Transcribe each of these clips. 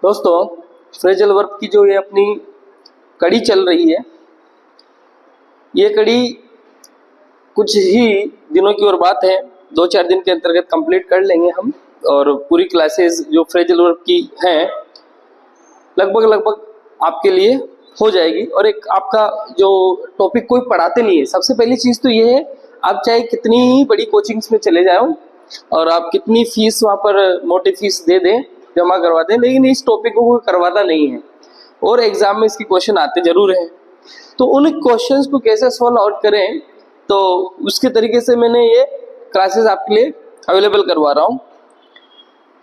दोस्तों, phrasal verb की जो ये अपनी कड़ी चल रही है, ये कड़ी कुछ ही दिनों की और बात है। 2-4 दिन के अंतर्गत कंप्लीट कर लेंगे हम, और पूरी क्लासेस जो फ्रेजल वर्ब की हैं लगभग आपके लिए हो जाएगी। और एक आपका जो टॉपिक कोई पढ़ाते नहीं है, सबसे पहली चीज़ तो ये है, आप चाहे कितनी ही बड़ी कोचिंग्स में चले जाओ और आप कितनी फीस वहाँ पर मोटी फीस दे दें, जमा करवा दें, लेकिन इस टॉपिक को कोई करवाता नहीं है और एग्जाम में इसके क्वेश्चन आते जरूर हैं। तो उन क्वेश्चंस को कैसे सॉल्व आउट करें, तो उसके तरीके से मैंने ये क्लासेस आपके लिए अवेलेबल करवा रहा हूँ।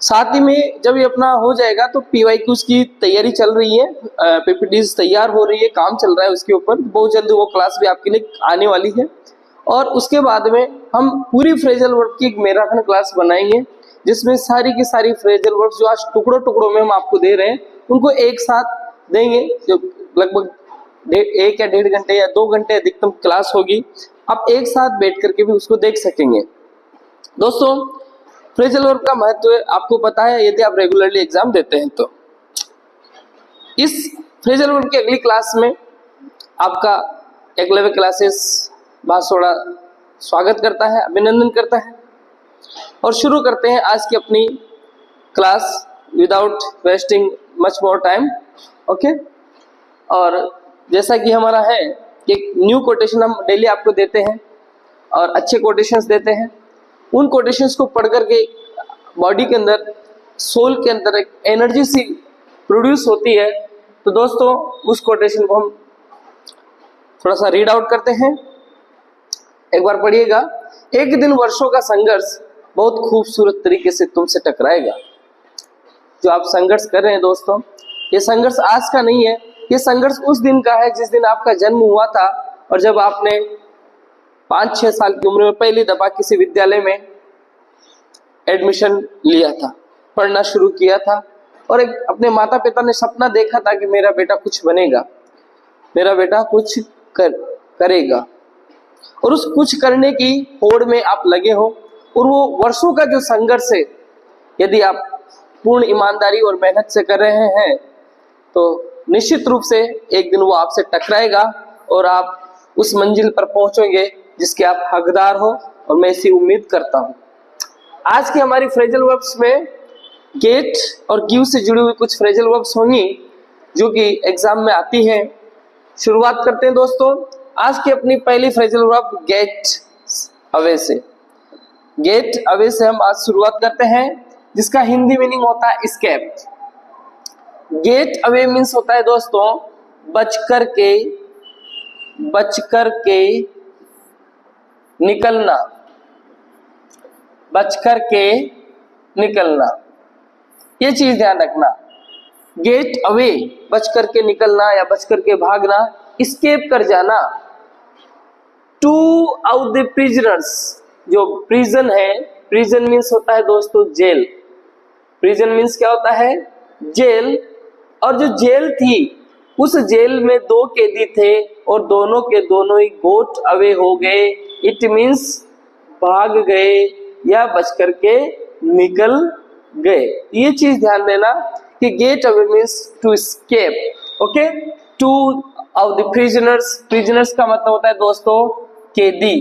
साथ ही में जब ये अपना हो जाएगा तो PYQs की तैयारी चल रही है, PPTs तैयार हो रही है, काम चल रहा है उसके ऊपर। बहुत जल्दी वो क्लास भी आपके लिए आने वाली है। और उसके बाद में हम पूरी फ्रेजल वर्ब की एक मैराथन क्लास बनाएंगे, जिसमें सारी की सारी फ्रेजल वर्ब्स जो आज टुकड़ों में हम आपको दे रहे हैं उनको एक साथ देंगे, जो लगभग 1 या 1.5 घंटे या 2 घंटे अधिकतम क्लास होगी। आप एक साथ बैठ करके भी उसको देख सकेंगे। दोस्तों, फ्रेजल वर्ब का महत्व आपको पता है यदि आप रेगुलरली एग्जाम देते हैं तो। इस फ्रेजल वर्ब की अगली क्लास में आपका एकलव्य क्लासेस बांसवाड़ा स्वागत करता है, अभिनंदन करता है। और शुरू करते हैं आज की अपनी class without wasting much more time. Okay, और जैसा कि हमारा है कि न्यू कोटेशन हम डेली आपको देते हैं और अच्छे कोटेशंस देते हैं। उन कोटेशंस को पढ़ करके बॉडी के अंदर, सोल के अंदर एक एनर्जी सी प्रोड्यूस होती है। तो दोस्तों, उस कोटेशन को हम थोड़ा सा रीड आउट करते हैं। एक बार पढ़िएगा। एक दिन वर्षों का संघर्ष बहुत खूबसूरत तरीके से तुमसे टकराएगा। जो आप संघर्ष कर रहे हैं दोस्तों, ये संघर्ष आज का नहीं है, ये संघर्ष उस दिन का है जिस दिन आपका जन्म हुआ था और जब आपने 5-6 साल की उम्र में पहली दफा किसी विद्यालय में एडमिशन लिया था, पढ़ना शुरू किया था, और एक अपने माता पिता ने सपना देखा था कि मेरा बेटा कुछ बनेगा, मेरा बेटा कुछ करेगा, और उस कुछ करने की होड़ में आप लगे हो। और वो वर्षों का जो संघर्ष है, यदि आप पूर्ण ईमानदारी और मेहनत से कर रहे हैं तो निश्चित रूप से एक दिन वो आपसे टकराएगा और आप उस मंजिल पर पहुंचोगे जिसके आप हकदार हो, और मैं इसी उम्मीद करता हूं। आज की हमारी फ्रेजल वर्ब्स में गेट और गिव से जुड़ी हुई कुछ फ्रेजल वर्ब्स होंगी जो कि एग्जाम में आती हैं। शुरुआत करते हैं दोस्तों आज की अपनी पहली फ्रेजल वर्ब गेट अवे से। गेट अवे से हम आज शुरुआत करते हैं, जिसका हिंदी मीनिंग होता है एस्केप। गेट अवे मीन्स होता है दोस्तों बच कर के निकलना, बच कर के निकलना। ये चीज ध्यान रखना, गेट अवे बच कर के निकलना या बच कर के भागना, एस्केप कर जाना। टू आउट द प्रिजनर्स, जो प्रिजन है, प्रिजन मीन्स होता है दोस्तों जेल। प्रिजन मीन्स क्या होता है? जेल। और जो जेल थी, उस जेल में 2 कैदी थे और दोनों के दोनों ही गोट अवे हो गए। इट मीन्स भाग गए या बच करके निकल गए। ये चीज ध्यान देना कि get away means to escape. Okay, two of the prisoners, prisoners का मतलब होता है दोस्तों कैदी।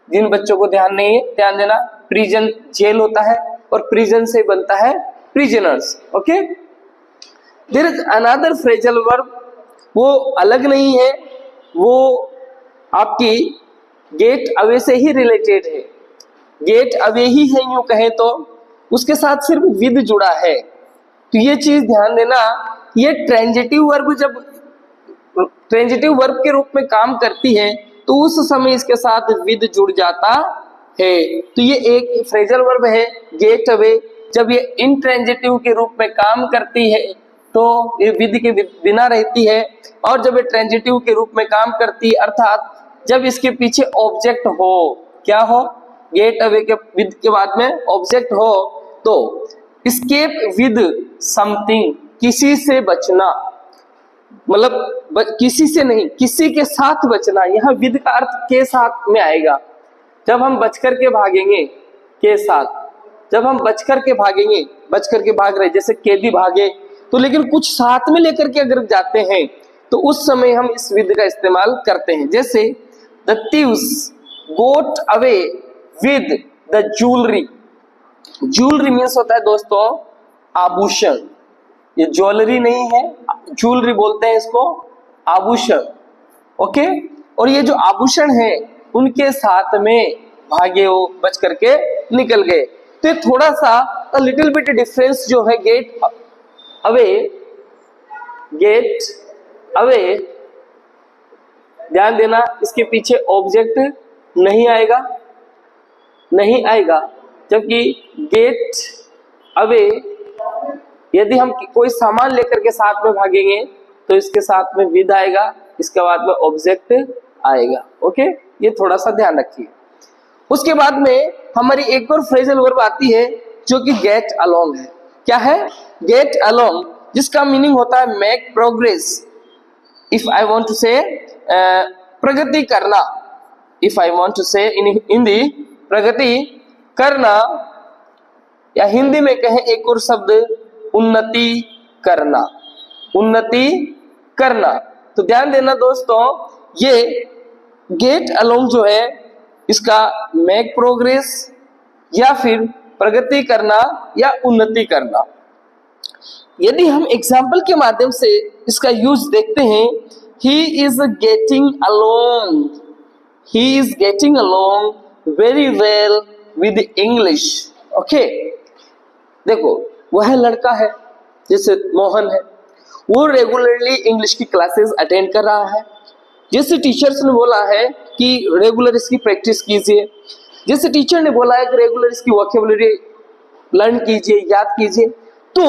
जिन बच्चों को ध्यान नहीं है, ध्यान देना, प्रिजन जेल होता है और प्रिजन से बनता है prisoners. Okay, there is another phrasal verb, वो अलग नहीं है, वो आपकी गेट अवे से ही रिलेटेड है। गेट अवे ही है यूं कहें तो, उसके साथ सिर्फ विद जुड़ा है। तो ये चीज ध्यान देना, ये ट्रांजिटिव वर्ब जब ट्रांजिटिव वर्ब के रूप में काम करती है तो उस समय इसके साथ विद जुड़ जाता है। तो ये एक फ्रेजल वर्ब है गेट अवे। जब ये इंट्रांजिटिव के रूप में काम करती है तो ये विद के बिना रहती है, और जब ये ट्रांजिटिव के रूप में काम करती है अर्थात जब इसके पीछे ऑब्जेक्ट हो, क्या हो? गेट अवे के विद के बाद में ऑब्जेक्ट हो, तो एस्केप विद समथिंग, किसी से बचना। मतलब किसी से नहीं, किसी के साथ बचना। यहाँ विद का अर्थ के साथ में आएगा। जब हम बच करके भागेंगे के साथ, जब हम बच करके भागेंगे, बच करके भाग रहे जैसे कैदी भागे तो, लेकिन कुछ साथ में लेकर के अगर जाते हैं तो उस समय हम इस विद का इस्तेमाल करते हैं। जैसे the thieves got away with the jewellery. Jewellery means होता है दोस्तों आभूषण। ये ज्वेलरी नहीं है, ज्वेलरी बोलते हैं इसको, आभूषण। ओके, और ये जो आभूषण है उनके साथ में भागे हो, बच करके निकल गए। तो ये थोड़ा सा लिटिल बिट डिफरेंस जो है गेट अवे, गेट अवे, ध्यान देना इसके पीछे ऑब्जेक्ट नहीं आएगा, नहीं आएगा। जबकि गेट अवे यदि हम कोई सामान लेकर के साथ में भागेंगे तो इसके साथ में विद आएगा, इसके बाद में ऑब्जेक्ट आएगा। ओके, ये थोड़ा सा ध्यान रखिए। उसके बाद में हमारी एक और फ्रेजल वर्ब आती है जो कि गेट अलोंग है। क्या है? गेट अलोंग, जिसका मीनिंग होता है make progress. If I want to say प्रगति करना, इफ आई वांट टू से इन हिंदी प्रगति करना, या हिंदी में कहें एक और शब्द उन्नति करना, उन्नति करना। तो ध्यान देना दोस्तों, ये गेट अलोंग जो है इसका मेक प्रोग्रेस या फिर प्रगति करना या उन्नति करना। यदि हम एग्जाम्पल के माध्यम से इसका यूज देखते हैं, he is getting along, he is getting along very well with English. Okay, देखो वह लड़का है जैसे मोहन है, वो रेगुलरली इंग्लिश की क्लासेस अटेंड कर रहा है। जैसे टीचर्स ने बोला है कि रेगुलर इसकी प्रैक्टिस कीजिए, जैसे टीचर ने बोला है कि रेगुलर इसकी वोकैबुलरी लर्न कीजिए, याद कीजिए, तो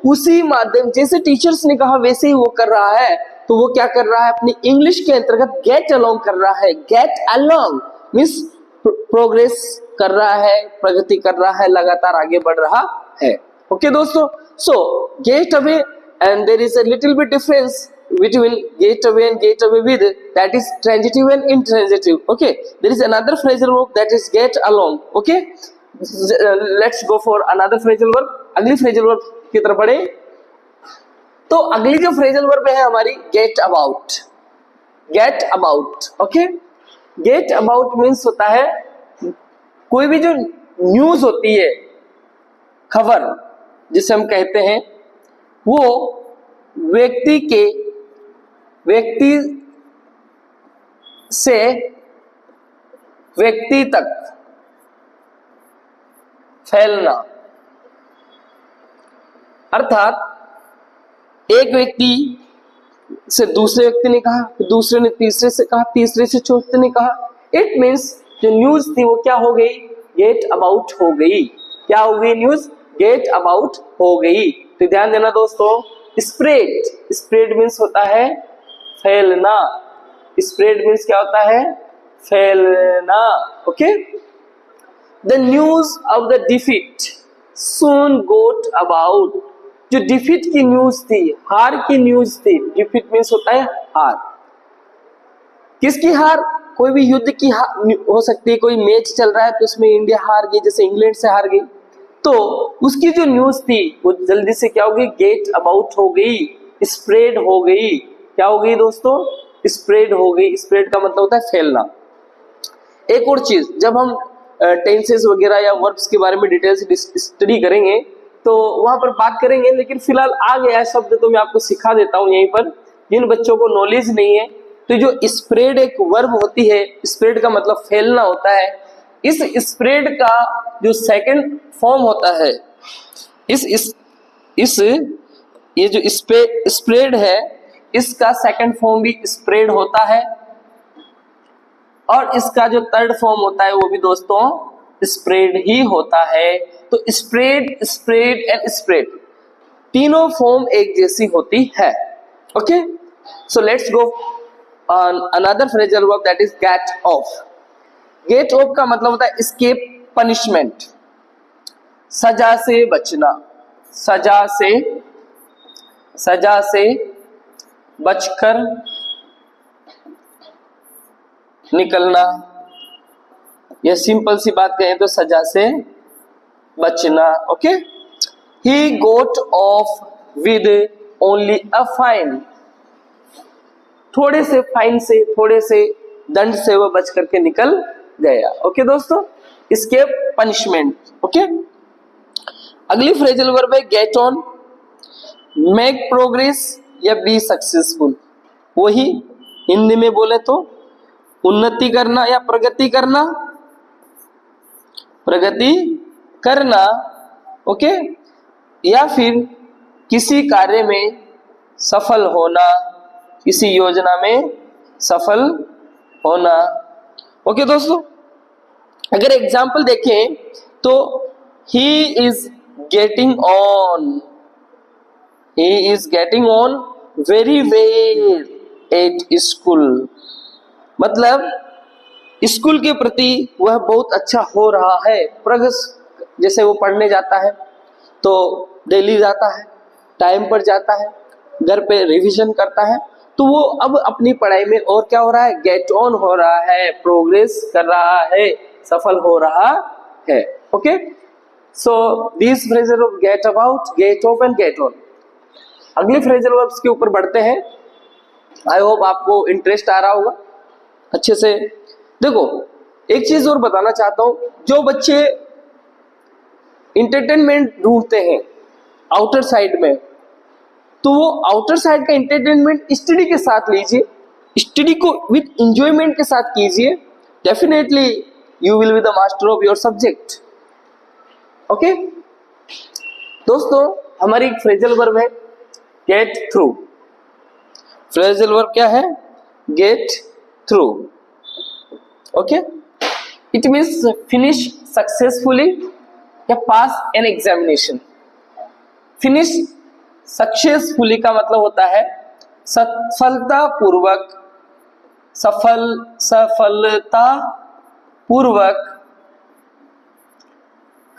उसी माध्यम, जैसे टीचर्स ने कहा वैसे ही वो कर रहा है। तो वो क्या कर रहा है? अपनी इंग्लिश के अंतर्गत गेट अलोंग कर रहा है। गेट अलोंग मीन्स प्रोग्रेस कर रहा है, प्रगति कर रहा है, लगातार आगे बढ़ रहा है। ओके दोस्तों, सो get away and there is a little bit difference between get away and get away with, that is transitive and intransitive. Okay, there is another phrasal verb that is get along. Okay, let's go for another phrasal verb. अगली phrasal verb की तरफ बढ़े तो अगली जो phrasal verb है हमारी get about, get about. Okay, get about means होता है कोई भी जो न्यूज होती है, खबर जिसे हम कहते हैं, वो व्यक्ति से व्यक्ति तक फैलना। अर्थात एक व्यक्ति से दूसरे व्यक्ति ने कहा, दूसरे ने तीसरे से कहा, तीसरे से चौथे ने कहा। इट मीन्स जो न्यूज थी वो क्या हो गई? गेट अबाउट हो गई। क्या हो गई? न्यूज गेट अबाउट हो गई। तो ध्यान देना दोस्तों, स्प्रेड, स्प्रेड मीन्स होता है फैलना। स्प्रेड मीन्स क्या होता है? फैलना। Okay, the news of the defeat soon got about. जो डिफीट की न्यूज थी, हार की न्यूज थी, डिफीट मीन्स होता है हार। किसकी हार? कोई भी युद्ध की हो सकती है। कोई मैच चल रहा है तो उसमें इंडिया हार गई, जैसे इंग्लैंड से हार गई, तो उसकी जो न्यूज थी वो जल्दी से क्या हो गई? गेट अबाउट हो गई, स्प्रेड हो गई। क्या हो गई दोस्तों? स्प्रेड हो गई। स्प्रेड का मतलब होता है फैलना। एक और चीज, जब हम टेंसेस वगैरह या वर्ब्स के बारे में डिटेल से स्टडी करेंगे तो वहां पर बात करेंगे, लेकिन फिलहाल आ गया है शब्द तो मैं आपको सिखा देता हूं यहीं पर, जिन बच्चों को नॉलेज नहीं है। तो जो स्प्रेड एक वर्ब होती है, स्प्रेड का मतलब फैलना होता है। इस स्प्रेड का जो सेकंड फॉर्म होता है, ये जो स्प्रेड है, इसका सेकंड फॉर्म भी स्प्रेड होता है, और इसका जो थर्ड फॉर्म होता है वो भी दोस्तों स्प्रेड ही होता है। तो स्प्रेड, स्प्रेड एंड स्प्रेड तीनों फॉर्म एक जैसी होती है। Okay, so let's go on another phrasal verb that is get off. Get off का मतलब होता है एस्केप पनिशमेंट, सजा से बचना, सजा से बचकर निकलना, या सिंपल सी बात कहें तो सजा से बचना। Okay, he got off with only a fine, थोड़े से फाइन से, थोड़े से दंड से वह बच करके निकल गया। ओके दोस्तों, एस्केप पनिशमेंट। ओके, अगली फ्रेजल वर्ब है गेट ऑन, मेक प्रोग्रेस या बी सक्सेसफुल। वही हिंदी में बोले तो उन्नति करना या प्रगति करना, प्रगति करना। ओके, या फिर किसी कार्य में सफल होना, किसी योजना में सफल होना। ओके दोस्तों, अगर एग्जाम्पल देखें तो he is getting on, he is getting on very well at school, मतलब स्कूल के प्रति वह बहुत अच्छा हो रहा है। जैसे वो पढ़ने जाता है तो डेली जाता है, टाइम पर जाता है, घर पे रिवीजन करता है, तो वो अब अपनी पढ़ाई में और क्या हो रहा है, गेट ऑन हो रहा है, प्रोग्रेस कर रहा है, सफल हो रहा है। Okay, so this phrasal verb get about, get off and get on. अगली फ्रेजल वर्ब्स के ऊपर बढ़ते हैं। आई होप आपको इंटरेस्ट आ रहा होगा अच्छे से। देखो, एक चीज और बताना चाहता हूं, जो बच्चे इंटरटेनमेंट ढूंढते हैं आउटर साइड में, तो वो आउटर साइड का एंटरटेनमेंट स्टडी के साथ लीजिए, स्टडी को विद एंजॉयमेंट के साथ कीजिए, definitely you will be the master of your subject. Okay दोस्तों, हमारी एक फ्रेजल वर्ब है गेट थ्रू। फ्रेजल वर्ब क्या है, get through. Okay, it means finish successfully या पास एन एग्जामिनेशन। फिनिश सक्सेसफुली का मतलब होता है सफलता पूर्वक, सफलता पूर्वक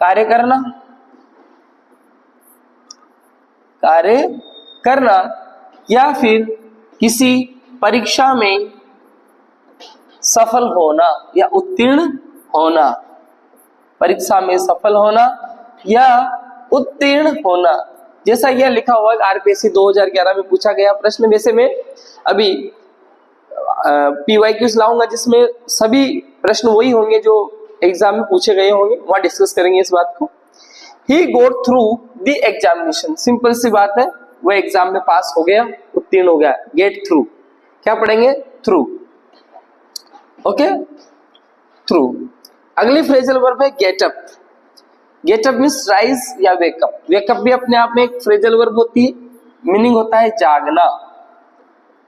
कार्य करना, या फिर किसी परीक्षा में सफल होना या उत्तीर्ण होना, परीक्षा में सफल होना या उत्तीर्ण होना। जैसा यह लिखा हुआ है आरपीएससी 2011 में पूछा गया प्रश्न। वैसे मैं अभी पीवाईक्यूज लाऊंगा जिसमें सभी प्रश्न वही होंगे जो एग्जाम में पूछे गए होंगे, वहां डिस्कस करेंगे इस बात को। ही गोट थ्रू द एग्जामिनेशन, सिंपल सी बात है, वह एग्जाम में पास हो गया, उत्तीर्ण हो गया। गेट थ्रू, क्या पढ़ेंगे, थ्रू। Okay, through. अगली फ्रेजल वर्ब है get up. Get up means rise या वेकअप। वेकअप भी अपने आप में एक फ्रेजल वर्ब होती है, मीनिंग होता है जागना,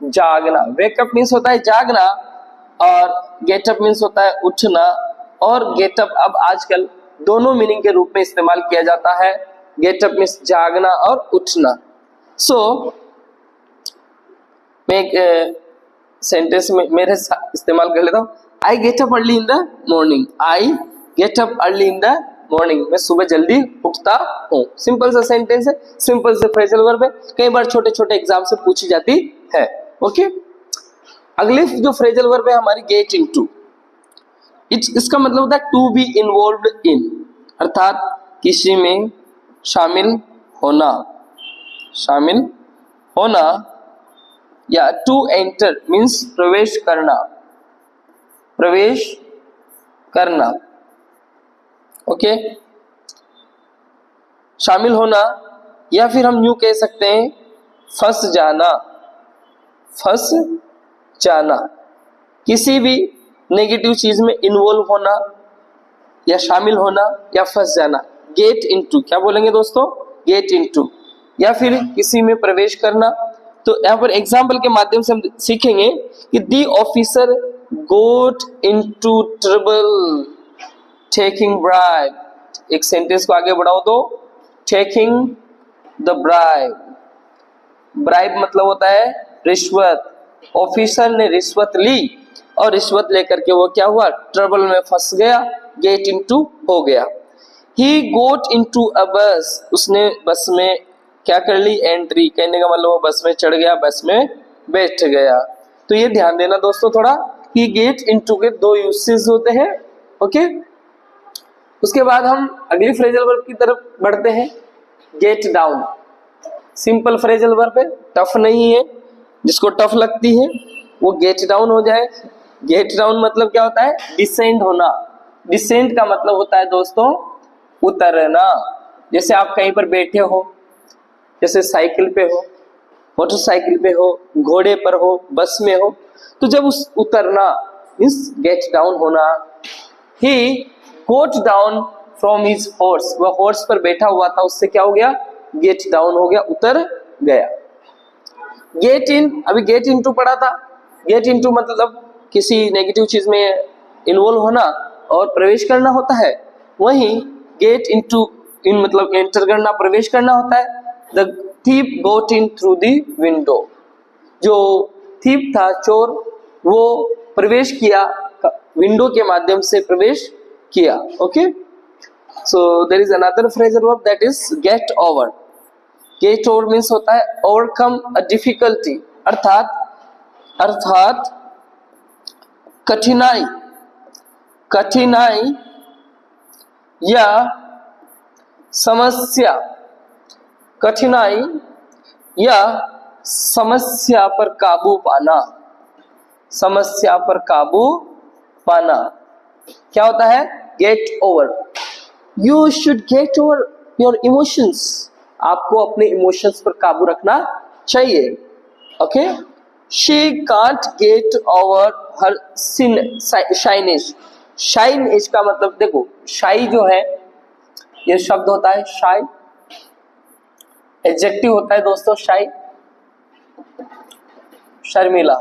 जागना। वेकअप मीन्स होता है जागना और गेट अप मीन्स होता है उठना। और गेट अप अब आजकल दोनों मीनिंग के रूप में इस्तेमाल किया जाता है। गेट अप मीन्स जागना और उठना। सो मैं एक सेंटेंस में मेरे इस्तेमाल कर लेता हूँ। I get up early in the morning, I get up early in the morning, मैं सुबह जल्दी उठता हूँ। सिंपल सा सेंटेंस है, सिंपल से फ्रेजल वर्ब है, कई बार छोटे छोटे एग्जाम से पूछी जाती है। ओके, अगली जो फ्रेजल वर्ब है हमारी गेट इनटू। इसका मतलब होता है टू बी इन्वॉल्व्ड इन, अर्थात किसी में शामिल होना, शामिल होना। या टू एंटर मीन्स प्रवेश करना, प्रवेश करना। ओके, शामिल होना, या फिर हम यूं कह सकते हैं फंस जाना, फंस जाना। किसी भी नेगेटिव चीज में इन्वॉल्व होना या शामिल होना या फंस जाना। गेट इनटू, क्या बोलेंगे दोस्तों, गेट इनटू। या फिर किसी में प्रवेश करना। तो यहाँ पर एग्जाम्पल के माध्यम से हम सीखेंगे कि the officer got into trouble taking bribe. एक सेंटेंस को आगे बढ़ाओ तो टेकिंग द ब्राइब, ब्राइब मतलब होता है रिश्वत। ऑफिसर ने रिश्वत ली और रिश्वत लेकर के वो क्या हुआ, ट्रबल में फंस गया, गेट इनटू हो गया। ही गोट इनटू अ बस, उसने बस में क्या कर ली, एंट्री। कहने का मतलब वो बस में चढ़ गया, बस में बैठ गया। तो ये ध्यान देना दोस्तों थोड़ा कि गेट इनटू के दो यूसेज होते हैं। ओके, उसके बाद हम अगली फ्रेजल वर्ब की तरफ बढ़ते हैं। Get down, simple phrasal verb है, टफ नहीं है। जिसको टफ लगती है वो गेट डाउन हो जाए। गेट डाउन मतलब क्या होता है? डिसेंड होना। डिसेंड का मतलब होता है दोस्तों उतरना। जैसे आप कहीं पर बैठे हो, जैसे साइकिल पे हो, मोटरसाइकिल पे हो, घोड़े पर हो, बस में हो, तो जब उस उतरना मीन्स गेट डाउन होना। ही गोट डाउन फ्रॉम हिज हॉर्स, वह हॉर्स पर बैठा हुआ था, उससे क्या हो गया? गेट डाउन हो गया, उतर गया। गेट इन, अभी गेट इनटू पढ़ा था। गेट इनटू मतलब किसी नेगेटिव चीज में इन्वॉल्व होना और प्रवेश करना होता है। वहीं गेट इनटू इन मतलब एंटर करना, प्रवेश करना होता है। The thief got in through the window, जो thief था, चोर, वो प्रवेश किया, विंडो के माध्यम से प्रवेश किया। Okay, so there is another phrasal verb that is get over. Get over means होता है ओवरकम अ डिफिकल्टी, अर्थात कठिनाई या समस्या, कठिनाई या समस्या पर काबू पाना। समस्या पर काबू पाना क्या होता है? Get over. You should get over your emotions, आपको अपने इमोशंस पर काबू रखना चाहिए। Okay, she can't get over her shyness. Shyness का मतलब देखो, शाई जो है ये शब्द होता है शाई, एडजेक्टिव होता है दोस्तों शाई, शर्मिला।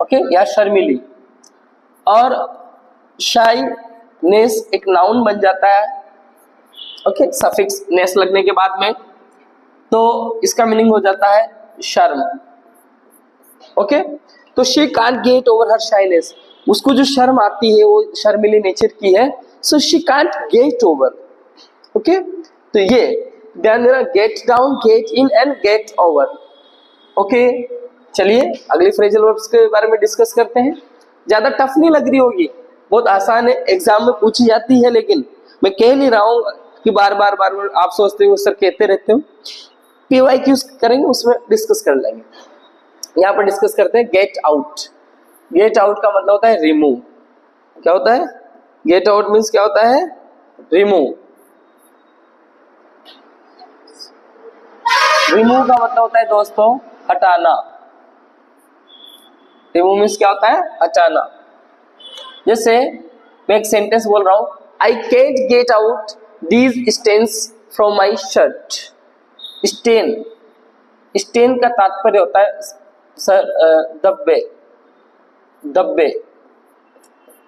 ओके, या शर्मिली। और शाई नेस एक नाउन बन जाता है। ओके, सफिक्स नेस लगने के बाद में तो इसका मीनिंग हो जाता है शर्म। ओके, तो she can't get over her shyness, उसको जो शर्म आती है वो शर्मिली नेचर की है, so she can't get over. Okay, तो ये ध्यान देना, get down, get in and get over. Okay, चलिए अगली फ्रेजल वर्ब्स के बारे में डिस्कस करते हैं। ज्यादा टफ नहीं लग रही होगी, बहुत आसान है, एग्जाम में पूछी जाती है, लेकिन मैं कह नहीं रहा हूं कि बार बार आप सोचते हो सर कहते रहते हो। PYQ करेंगे उसमें डिस्कस कर लेंगे। यहाँ पर डिस्कस करते हैं गेट आउट। गेट आउट का मतलब होता है रिमूव। क्या होता है? गेट आउट मीन्स क्या होता है? रिमूव। रिमूव का मतलब होता है दोस्तों हटाना। रिमूव मीन्स क्या होता है? हटाना। जैसे मैं एक सेंटेंस बोल रहा हूं, I can't get out these stains from my shirt. Stain, stain का तात्पर्य होता है सर धब्बे। धब्बे,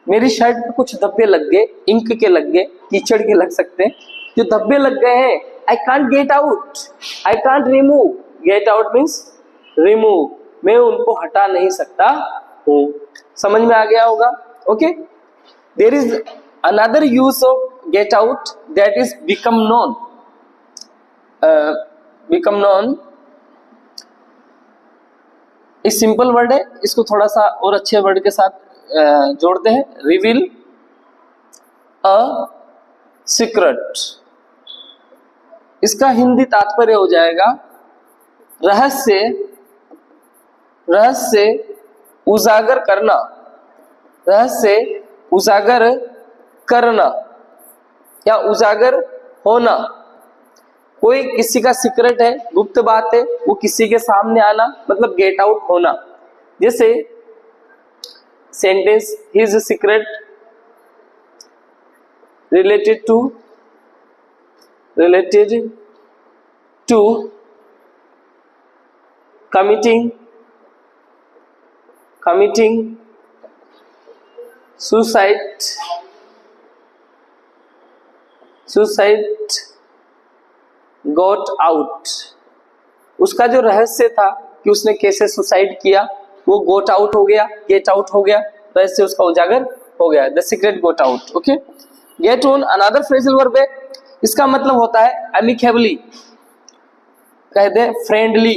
मेरी शर्ट पे कुछ धब्बे लग गए, इंक के लग गए, कीचड़ के लग सकते हैं, जो धब्बे लग गए हैं, I can't get out, I can't remove. Get out means remove, मैं उनको हटा नहीं सकता हूं। समझ में आ गया होगा? Okay, there is another use of get out that is become known. Become known एक सिंपल वर्ड है, इसको थोड़ा सा और अच्छे वर्ड के साथ जोड़ते हैं। रिवील अ सीक्रेट, इसका हिंदी तात्पर्य हो जाएगा रहस्य, रहस्य उजागर करना, रहस्य उजागर करना या उजागर होना। कोई किसी का सीक्रेट है, गुप्त बात है, वो किसी के सामने आना मतलब गेट आउट होना। जैसे sentence his secret related to committing suicide got out। उसका जो रहस्य था कि उसने कैसे सुसाइड किया, वो गोट आउट हो गया, गेट आउट हो गया, रहस्य उसका उजागर हो गया। The secret got out. Okay, get on another phrasal verb है, इसका मतलब होता है अमिकेबली। कह दे फ्रेंडली,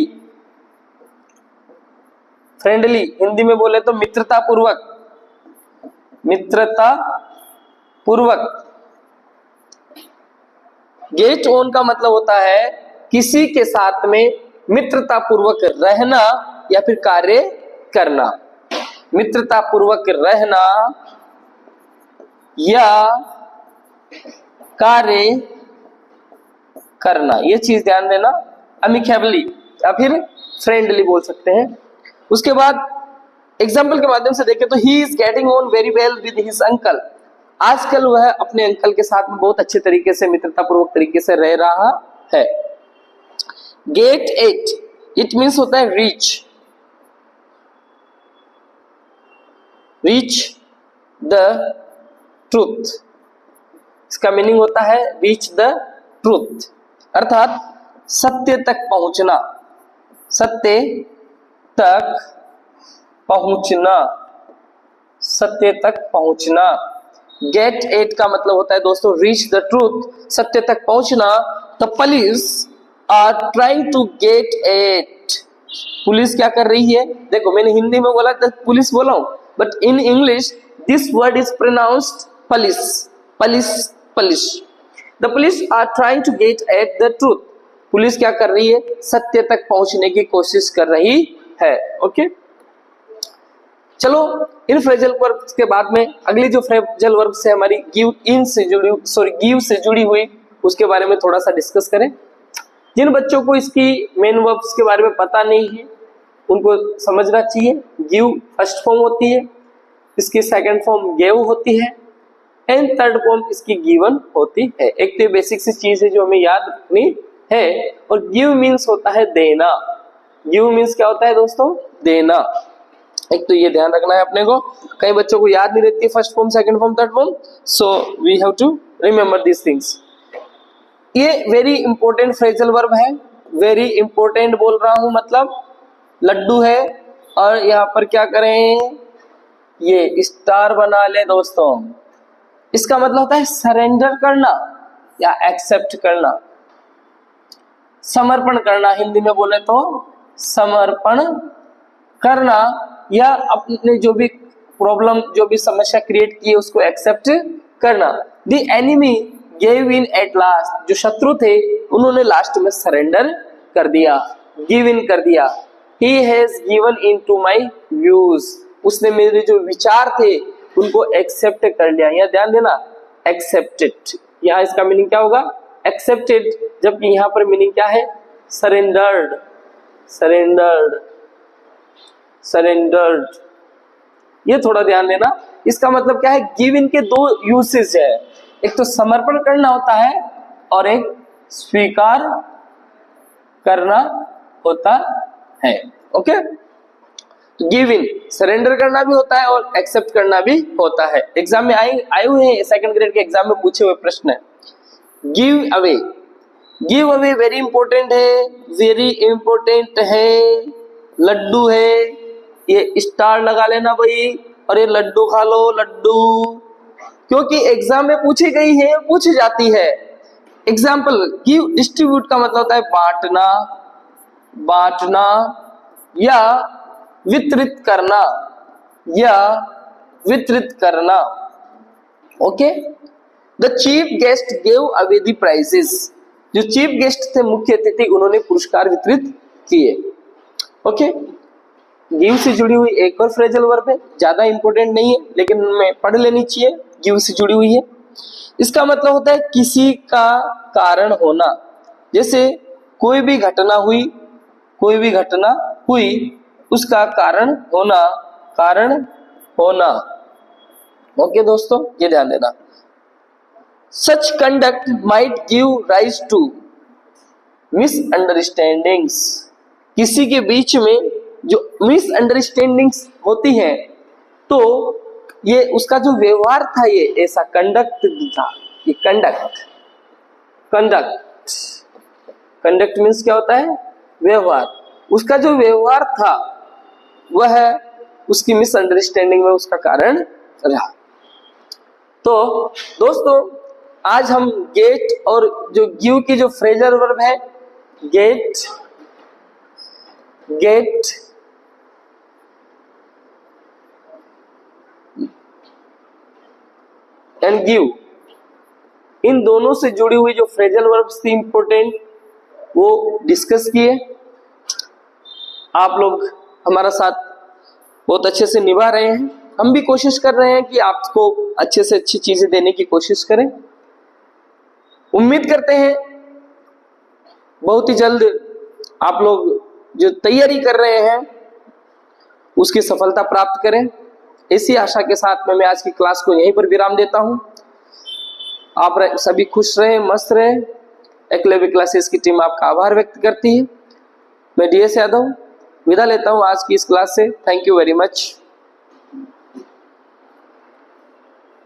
फ्रेंडली हिंदी में बोले तो मित्रता पूर्वक, मित्रता पूर्वक। गेट ऑन का मतलब होता है किसी के साथ में मित्रता पूर्वक रहना या फिर कार्य करना, मित्रता पूर्वक रहना या कार्य करना, ये चीज ध्यान देना। अमिकेबली या फिर फ्रेंडली बोल सकते हैं। उसके बाद एग्जाम्पल के माध्यम से देखें तो he is getting on very well with his uncle, आजकल वह अपने अंकल के साथ में बहुत अच्छे तरीके से मित्रतापूर्वक तरीके से रह रहा है। गेट एट, इट मीन्स होता है रीच, रीच द ट्रूथ, इसका मीनिंग होता है रीच द ट्रूथ, अर्थात सत्य तक पहुंचना, सत्य तक पहुंचना, सत्य तक पहुंचना। गेट एट का मतलब होता है दोस्तों रीच द ट्रूथ, सत्य तक पहुंचना। The police are trying to get at, police क्या कर रही है, देखो मैंने हिंदी में बोला तो पुलिस बोला हूं, but in English this word is pronounced police, police, police. The police are trying to get at the truth, police क्या कर रही है, सत्य तक पहुंचने की कोशिश कर रही है। ओके, चलो इन फ्रेजल वर्ब के बाद में अगली जो फ्रेजल वर्ब से हमारी गिव इन से जुड़ी, सॉरी गिव से जुड़ी हुई, उसके बारे में थोड़ा सा डिस्कस करें। जिन बच्चों को इसकी मेन वर्ब्स के बारे में पता नहीं है उनको समझना चाहिए। गिव फर्स्ट फॉर्म होती है, इसकी सेकंड फॉर्म गेव होती है एंड थर्ड फॉर्म इसकी गिवन होती है। एक तो बेसिक सी चीज है जो हमें याद रखनी है। और गिव मीन्स होता है देना, गिव मीन्स क्या होता है दोस्तों, देना। एक तो ये ध्यान रखना है अपने को, कई बच्चों को याद नहीं रहती first form, second form, third form, so we have to remember this things. ये वेरी इंपॉर्टेंट फ्रेजल वर्ब है, वेरी इंपॉर्टेंट बोल रहा हूं मतलब लड्डू है और यहाँ पर क्या करें, ये स्टार बना ले दोस्तों। इसका मतलब होता है सरेंडर करना या एक्सेप्ट करना, समर्पण करना, हिंदी में बोले तो समर्पण करना, या अपने जो भी प्रॉब्लम, जो भी समस्या क्रिएट की है उसको एक्सेप्ट करना। The enemy gave in at last, जो शत्रु थे उन्होंने लास्ट में सरेंडर कर दिया, गिव इन कर दिया। He has given in to my views, उसने मेरे जो विचार थे उनको एक्सेप्ट कर लिया। यहाँ ध्यान देना, एक्सेप्टेड, यहाँ इसका मीनिंग क्या होगा, एक्सेप्टेड, जबकि यहाँ पर मीनिंग क्या है, सरेंडर्ड, सरेंडर्ड, सरेंडर्ड। ये थोड़ा ध्यान देना। इसका मतलब क्या है, गिव इन के दो यूसेज है, एक तो समर्पण करना होता है और एक स्वीकार करना होता है। ओके, तो गिव इन सरेंडर करना भी होता है और एक्सेप्ट करना भी होता है। एग्जाम में आए हुए हैं, सेकंड ग्रेड के एग्जाम में पूछे हुए प्रश्न है। Give away, give away very important है, वेरी इंपॉर्टेंट है। लड्डू है, ये स्टार लगा लेना भाई, और ये लड्डू खा लो, लड्डू, क्योंकि एग्जाम में पूछी गई है, पूछी जाती है। एग्जाम्पल, गिव डिस्ट्रीब्यूट का मतलब होता है बांटना, बांटना या वितरित करना, या वितरित करना। Okay, the chief guest gave away the prizes, जो चीफ गेस्ट थे, मुख्य अतिथि, उन्होंने पुरस्कार वितरित किए। ओके, गिव से जुड़ी हुई एक और फ्रेजल वर्ब है, ज्यादा इंपॉर्टेंट नहीं है लेकिन मैं पढ़ लेनी चाहिए, गिव से जुड़ी हुई है। इसका मतलब होता है किसी का कारण होना, जैसे कोई भी घटना हुई, कोई भी घटना हुई उसका कारण होना, कारण होना। ओके दोस्तों, ये ध्यान देना। Such conduct might give rise to misunderstandings, किसी के बीच में जो मिसअंडरस्टैंडिंग्स होती हैं तो ये उसका जो व्यवहार था, ये ऐसा कंडक्ट था, ये कंडक्ट, कंडक्ट, कंडक्ट मीन्स क्या होता है, व्यवहार। उसका जो व्यवहार था वह उसकी मिसअंडरस्टैंडिंग में उसका कारण रहा। तो दोस्तों आज हम गेट और जो गिव की जो फ्रेजल वर्ब है, गेट गेट एंड गिव, इन दोनों से जुड़ी हुई जो फ्रेजल वर्ब्स थी इंपॉर्टेंट, वो डिस्कस किए। आप लोग हमारा साथ बहुत अच्छे से निभा रहे हैं, हम भी कोशिश कर रहे हैं कि आपको अच्छे से अच्छी चीजें देने की कोशिश करें। उम्मीद करते हैं बहुत ही जल्द आप लोग जो तैयारी कर रहे हैं उसकी सफलता प्राप्त करें। इसी आशा के साथ मैं आज की क्लास को यहीं पर विराम देता हूं। आप सभी खुश रहें, मस्त रहें। एकलव्य क्लासेस की टीम आपका आभार व्यक्त करती है। मैं DS यादव विदा लेता हूं आज की इस क्लास से। Thank you very much.